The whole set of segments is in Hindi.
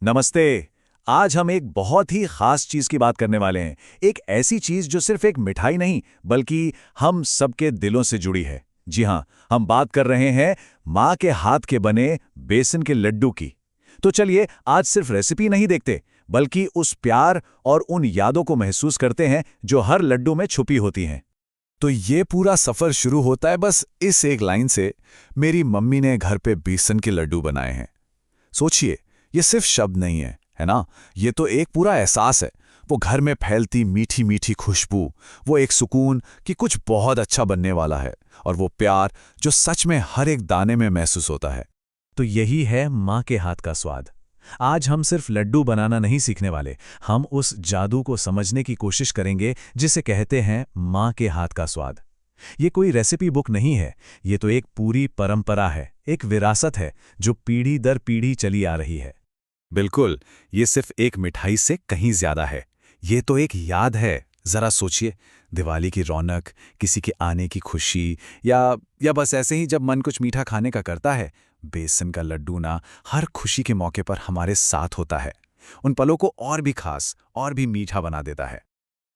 नमस्ते। आज हम एक बहुत ही खास चीज की बात करने वाले हैं। एक ऐसी चीज जो सिर्फ एक मिठाई नहीं बल्कि हम सबके दिलों से जुड़ी है। जी हाँ, हम बात कर रहे हैं माँ के हाथ के बने बेसन के लड्डू की। तो चलिए आज सिर्फ रेसिपी नहीं देखते बल्कि उस प्यार और उन यादों को महसूस करते हैं जो हर लड्डू में छुपी होती हैं। तो ये पूरा सफर शुरू होता है बस इस एक लाइन से, मेरी मम्मी ने घर पे बेसन के लड्डू बनाए हैं। सोचिए, ये सिर्फ शब्द नहीं है ना? ये तो एक पूरा एहसास है। वो घर में फैलती मीठी मीठी खुशबू, वो एक सुकून कि कुछ बहुत अच्छा बनने वाला है, और वो प्यार जो सच में हर एक दाने में महसूस होता है। तो यही है माँ के हाथ का स्वाद। आज हम सिर्फ लड्डू बनाना नहीं सीखने वाले, हम उस जादू को समझने की कोशिश करेंगे जिसे कहते हैं माँ के हाथ का स्वाद। ये कोई रेसिपी बुक नहीं है, ये तो एक पूरी परंपरा है, एक विरासत है जो पीढ़ी दर पीढ़ी चली आ रही है। बिल्कुल, ये सिर्फ एक मिठाई से कहीं ज्यादा है। ये तो एक याद है। जरा सोचिए, दिवाली की रौनक, किसी के आने की खुशी, या बस ऐसे ही जब मन कुछ मीठा खाने का करता है, बेसन का लड्डू ना हर खुशी के मौके पर हमारे साथ होता है। उन पलों को और भी खास और भी मीठा बना देता है।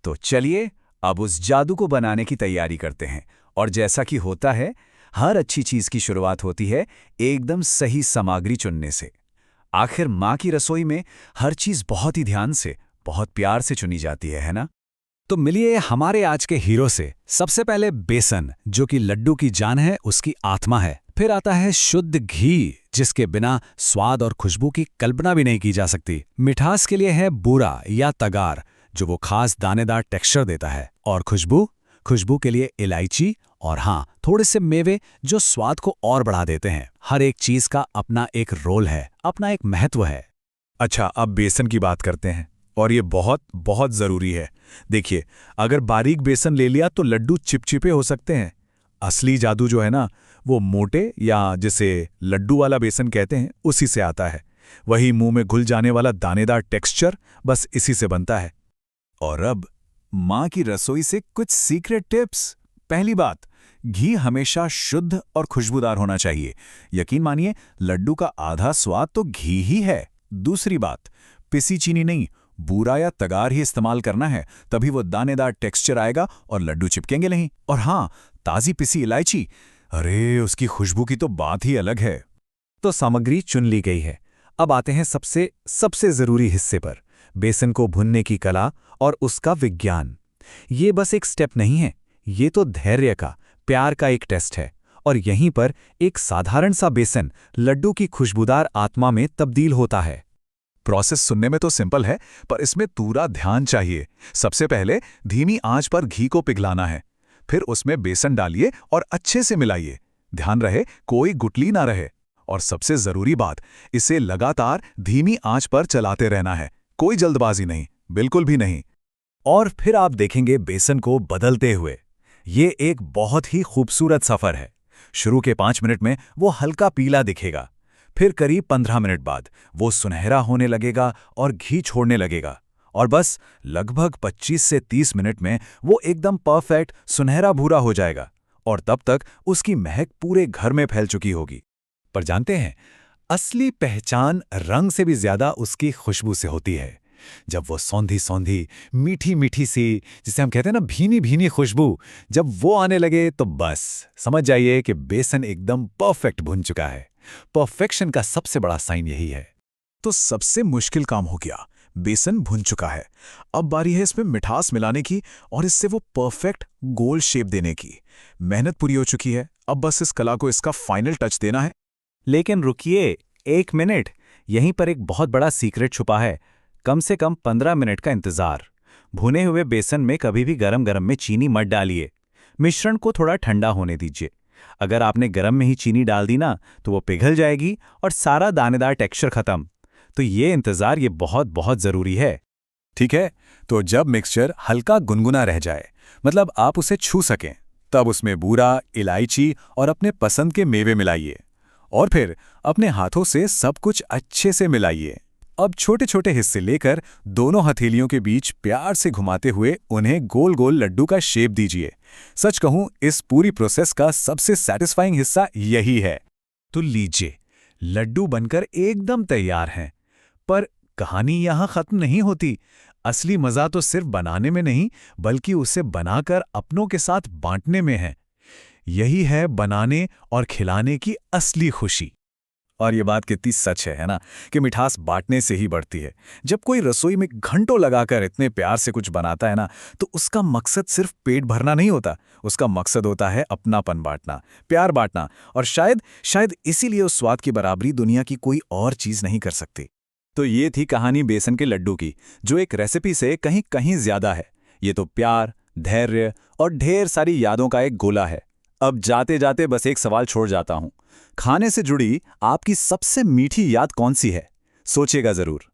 तो चलिए अब उस जादू को बनाने की तैयारी करते हैं। और जैसा कि होता है, हर अच्छी चीज की शुरुआत होती है एकदम सही सामग्री चुनने से। आखिर माँ की रसोई में हर चीज बहुत ही ध्यान से, बहुत प्यार से चुनी जाती है ना? तो मिलिए हमारे आज के हीरो से। सबसे पहले बेसन, जो कि लड्डू की जान है, उसकी आत्मा है। फिर आता है शुद्ध घी, जिसके बिना स्वाद और खुशबू की कल्पना भी नहीं की जा सकती। मिठास के लिए है बूरा या तगार, जो वो खास दानेदार टेक्सचर देता है। और खुशबू के लिए इलायची और हाँ, थोड़े से मेवे जो स्वाद को और बढ़ा देते हैं। हर एक चीज का अपना एक रोल है, अपना एक महत्व है। अच्छा, अब बेसन की बात करते हैं, और ये बहुत बहुत जरूरी है। देखिए, अगर बारीक बेसन ले लिया तो लड्डू चिपचिपे हो सकते हैं। असली जादू जो है ना, वो मोटे या जिसे लड्डू वाला बेसन कहते हैं, उसी से आता है। वही मुंह में घुल जाने वाला दानेदार टेक्सचर बस इसी से बनता है। और अब माँ की रसोई से कुछ सीक्रेट टिप्स। पहली बात, घी हमेशा शुद्ध और खुशबूदार होना चाहिए। यकीन मानिए, लड्डू का आधा स्वाद तो घी ही है। दूसरी बात, पिसी चीनी नहीं, बूरा या तगार ही इस्तेमाल करना है, तभी वो दानेदार टेक्सचर आएगा और लड्डू चिपकेंगे नहीं। और हाँ, ताजी पिसी इलायची, अरे उसकी खुशबू की तो बात ही अलग है। तो सामग्री चुन ली गई है। अब आते हैं सबसे जरूरी हिस्से पर, बेसन को भुनने की कला और उसका विज्ञान। ये बस एक स्टेप नहीं है, ये तो धैर्य का, प्यार का एक टेस्ट है। और यहीं पर एक साधारण सा बेसन लड्डू की खुशबूदार आत्मा में तब्दील होता है। प्रोसेस सुनने में तो सिंपल है, पर इसमें पूरा ध्यान चाहिए। सबसे पहले धीमी आंच पर घी को पिघलाना है, फिर उसमें बेसन डालिए और अच्छे से मिलाइए। ध्यान रहे कोई गुठली ना रहे। और सबसे जरूरी बात, इसे लगातार धीमी आंच पर चलाते रहना है, कोई जल्दबाजी नहीं, बिल्कुल भी नहीं। और फिर आप देखेंगे बेसन को बदलते हुए। ये एक बहुत ही खूबसूरत सफर है। शुरू के 5 मिनट में वो हल्का पीला दिखेगा, फिर करीब 15 मिनट बाद वो सुनहरा होने लगेगा और घी छोड़ने लगेगा, और बस लगभग 25 से 30 मिनट में वो एकदम परफेक्ट सुनहरा भूरा हो जाएगा। और तब तक उसकी महक पूरे घर में फैल चुकी होगी। पर जानते हैं, असली पहचान रंग से भी ज्यादा उसकी खुशबू से होती है। जब वो सौंधी सौंधी मीठी मीठी सी, जिसे हम कहते हैं ना, भीनी भीनी खुशबू, जब वो आने लगे तो बस समझ जाइए कि बेसन एकदम परफेक्ट भुन चुका है। परफेक्शन का सबसे बड़ा साइन यही है। तो सबसे मुश्किल काम हो गया, बेसन भुन चुका है। अब बारी है इसमें मिठास मिलाने की और इससे वो परफेक्ट गोल शेप देने की। मेहनत पूरी हो चुकी है, अब बस इस कला को इसका फाइनल टच देना है। लेकिन रुकिए 1 मिनट, यहीं पर एक बहुत बड़ा सीक्रेट छुपा है। कम से कम 15 मिनट का इंतजार। भुने हुए बेसन में कभी भी गरम गरम में चीनी मत डालिए। मिश्रण को थोड़ा ठंडा होने दीजिए। अगर आपने गरम में ही चीनी डाल दी ना, तो वो पिघल जाएगी और सारा दानेदार टेक्सचर खत्म। तो ये इंतजार, ये बहुत बहुत जरूरी है। ठीक है, तो जब मिक्सचर हल्का गुनगुना रह जाए, मतलब आप उसे छू सकें, तब उसमें बूरा, इलायची और अपने पसंद के मेवे मिलाइए। और फिर अपने हाथों से सब कुछ अच्छे से मिलाइए। अब छोटे छोटे हिस्से लेकर दोनों हथेलियों के बीच प्यार से घुमाते हुए उन्हें गोल गोल लड्डू का शेप दीजिए। सच कहूं, इस पूरी प्रोसेस का सबसे सैटिस्फाइंग हिस्सा यही है। तो लीजिए, लड्डू बनकर एकदम तैयार हैं। पर कहानी यहाँ खत्म नहीं होती। असली मजा तो सिर्फ बनाने में नहीं, बल्कि उसे बनाकर अपनों के साथ बांटने में है। यही है बनाने और खिलाने की असली खुशी। और ये बात कितनी सच है ना, कि मिठास बांटने से ही बढ़ती है। जब कोई रसोई में घंटों लगाकर इतने प्यार से कुछ बनाता है ना, तो उसका मकसद सिर्फ पेट भरना नहीं होता, उसका मकसद होता है अपनापन बांटना, प्यार बांटना। और शायद इसीलिए उस स्वाद की बराबरी दुनिया की कोई और चीज नहीं कर सकती। तो ये थी कहानी बेसन के लड्डू की, जो एक रेसिपी से कहीं कहीं ज्यादा है। ये तो प्यार, धैर्य और ढेर सारी यादों का एक गोला है। अब जाते जाते बस एक सवाल छोड़ जाता हूं, खाने से जुड़ी आपकी सबसे मीठी याद कौन सी है? सोचिएगा जरूर।